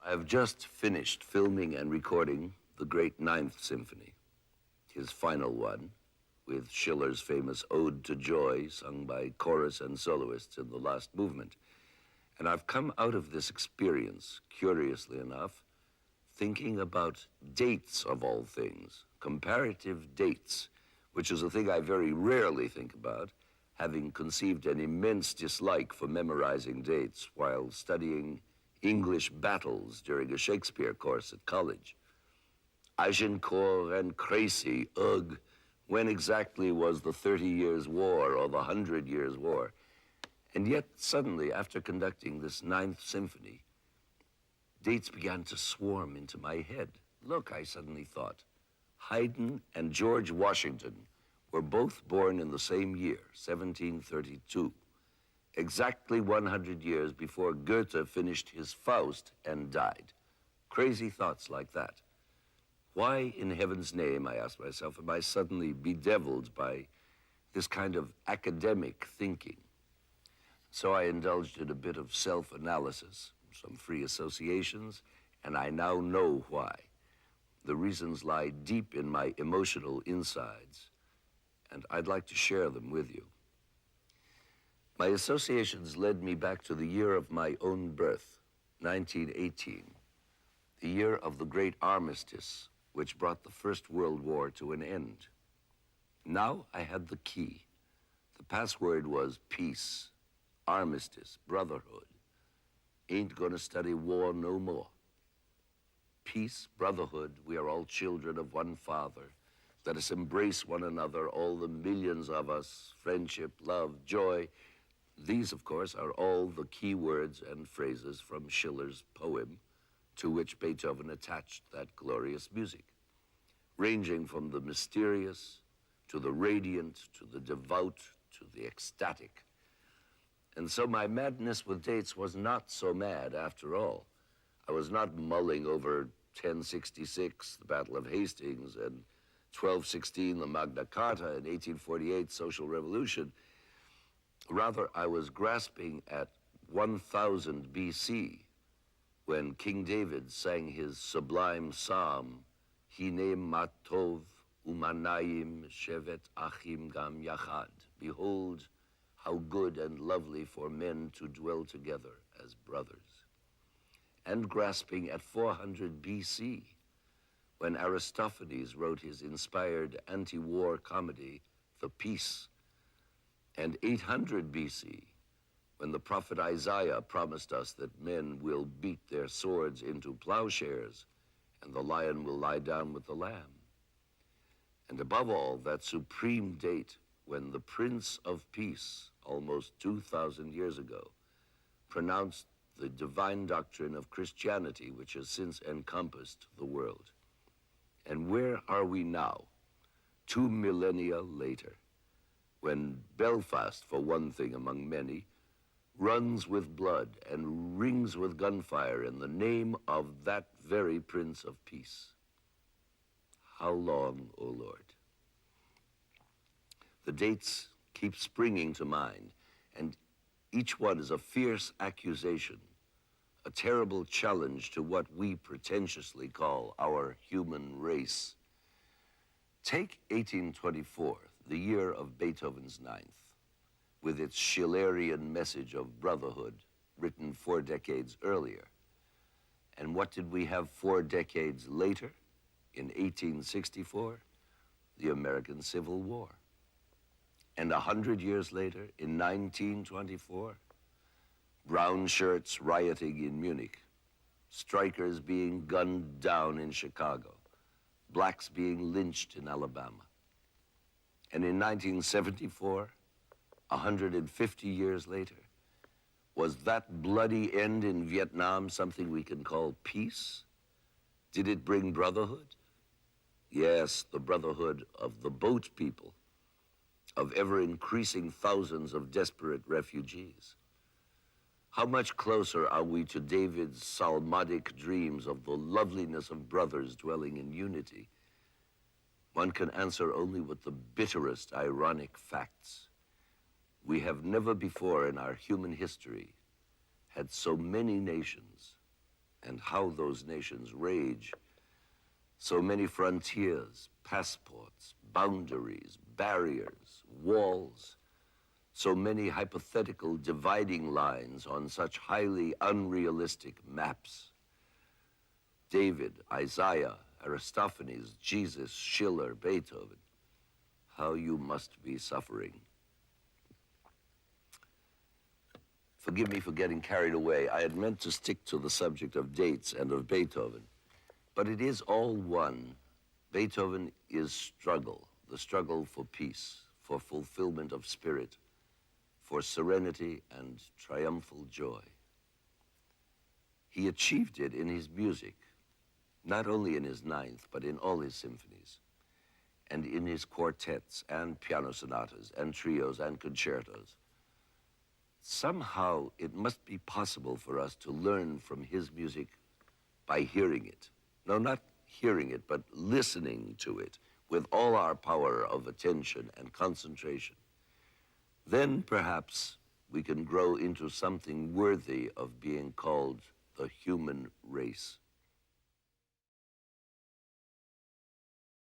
I've just finished filming and recording the great Ninth Symphony, his final one, with Schiller's famous Ode to Joy, sung by chorus and soloists in the last movement. And I've come out of this experience, curiously enough, thinking about dates of all things, comparative dates, which is a thing I very rarely think about, having conceived an immense dislike for memorizing dates while studying English battles during a Shakespeare course at college. Agincourt and Crécy, ugh, when exactly was the 30 Years' War or the 100 Years' War? And yet, suddenly, after conducting this Ninth Symphony, dates began to swarm into my head. Look, I suddenly thought, Haydn and George Washington were both born in the same year, 1732. Exactly 100 years before Goethe finished his Faust and died. Crazy thoughts like that. Why in heaven's name, I asked myself, am I suddenly bedeviled by this kind of academic thinking? So I indulged in a bit of self-analysis, some free associations, and I now know why. The reasons lie deep in my emotional insides, and I'd like to share them with you. My associations led me back to the year of my own birth, 1918, the year of the great armistice, which brought the First World War to an end. Now I had the key. The password was peace, armistice, brotherhood. Ain't gonna study war no more. Peace, brotherhood, we are all children of one Father. Let us embrace one another, all the millions of us, friendship, love, joy. These, of course, are all the key words and phrases from Schiller's poem to which Beethoven attached that glorious music, ranging from the mysterious to the radiant, to the devout, to the ecstatic. And so my madness with dates was not so mad after all. I was not mulling over 1066, the Battle of Hastings, and 1216, the Magna Carta, and 1848, Social Revolution. Rather, I was grasping at 1000 BC, when King David sang his sublime psalm, Hine matov umanayim shevet achim gam yachad. Behold, how good and lovely for men to dwell together as brothers. And grasping at 400 BC, when Aristophanes wrote his inspired anti-war comedy, The Peace, and 800 BC, when the prophet Isaiah promised us that men will beat their swords into plowshares and the lion will lie down with the lamb. And above all, that supreme date when the Prince of Peace, almost 2,000 years ago, pronounced the divine doctrine of Christianity, which has since encompassed the world. And where are we now, 2 millennia later, when Belfast, for one thing among many, runs with blood and rings with gunfire in the name of that very Prince of Peace? How long, O Lord? The dates keep springing to mind, and each one is a fierce accusation, a terrible challenge to what we pretentiously call our human race. Take 1824, the year of Beethoven's Ninth, with its Schillerian message of brotherhood written 4 decades earlier. And what did we have 4 decades later, in 1864? The American Civil War. And 100 years later, in 1924, brown shirts rioting in Munich, strikers being gunned down in Chicago, blacks being lynched in Alabama. And in 1974, 150 years later, was that bloody end in Vietnam something we can call peace? Did it bring brotherhood? Yes, the brotherhood of the boat people, of ever-increasing thousands of desperate refugees. How much closer are we to David's psalmodic dreams of the loveliness of brothers dwelling in unity? One can answer only with the bitterest ironic facts. We have never before in our human history had so many nations and how those nations rage. So many frontiers, passports, boundaries, barriers, walls, so many hypothetical dividing lines on such highly unrealistic maps. David, Isaiah, Aristophanes, Jesus, Schiller, Beethoven. How you must be suffering. Forgive me for getting carried away. I had meant to stick to the subject of dates and of Beethoven. But it is all one. Beethoven is struggle, the struggle for peace, for fulfillment of spirit, for serenity and triumphal joy. He achieved it in his music, not only in his ninth, but in all his symphonies, and in his quartets and piano sonatas and trios and concertos. Somehow it must be possible for us to learn from his music by hearing it. No, not hearing it, but listening to it with all our power of attention and concentration. Then perhaps we can grow into something worthy of being called the human race.